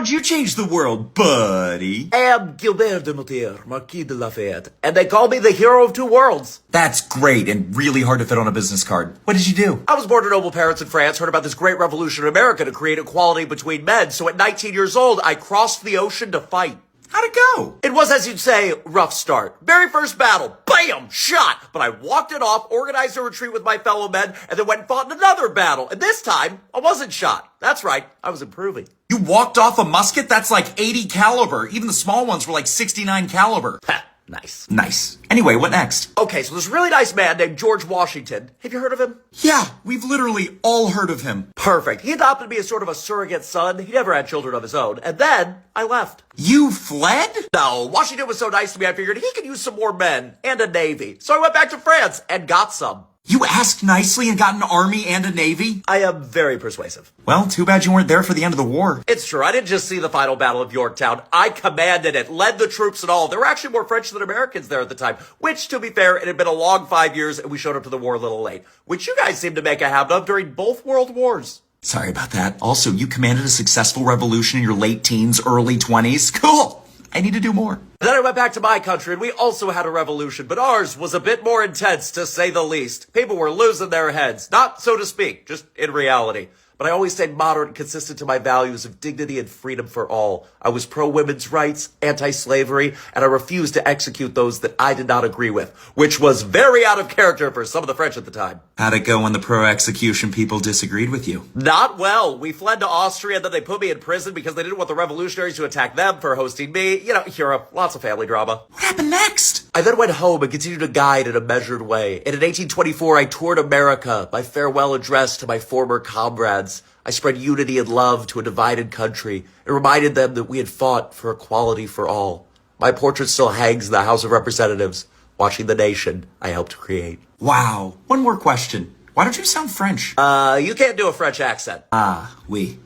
You changed the world, buddy. I am Gilbert du Motier, Marquis de Lafayette, and they call me the hero of two worlds. That's great and really hard to fit on a business card. What did you do? I was born to noble parents in France, heard about this great revolution in America to create equality between men, so at 19 years old, I crossed the ocean to fight. How'd it go? It was, as you'd say, rough start. Very first battle, bam, shot. But I walked it off, organized a retreat with my fellow men, and then went and fought in another battle. And this time, I wasn't shot. That's right, I was improving. You walked off a musket? That's like 80 caliber. Even the small ones were like 69 caliber. Ha, nice. Nice. Anyway, what next? Okay, so this really nice man named George Washington. Have you heard of him? Yeah, we've literally all heard of him. Perfect. He adopted me as sort of a surrogate son. He never had children of his own. And then I left. You fled? No, Washington was so nice to me, I figured he could use some more men and a navy. So I went back to France and got some. You asked nicely and got an army and a navy? I am very persuasive. Well, too bad you weren't there for the end of the war. It's true. I didn't just see the final battle of Yorktown. I commanded it, led the troops and all. There were actually more French than Americans there at the time, which, to be fair, it had been a long 5 years and we showed up to the war a little late, which you guys seemed to make a habit of during both world wars. Sorry about that. Also, you commanded a successful revolution in your late teens, early 20s. Cool. I need to do more. Then I went back to my country and we also had a revolution, but ours was a bit more intense, to say the least. People were losing their heads. Not so to speak, just in reality. But I always stayed moderate and consistent to my values of dignity and freedom for all. I was pro-women's rights, anti-slavery, and I refused to execute those that I did not agree with, which was very out of character for some of the French at the time. How'd it go when the pro-execution people disagreed with you? Not well. We fled to Austria, and then they put me in prison because they didn't want the revolutionaries to attack them for hosting me. You know, Europe, lots of family drama. What happened next? I then went home and continued to guide in a measured way. And in 1824, I toured America, my farewell address to my former comrades. I spread unity and love to a divided country and reminded them that we had fought for equality for all. My portrait still hangs in the House of Representatives, watching the nation I helped create. Wow. One more question. Why don't you sound French? You can't do a French accent. Ah, oui.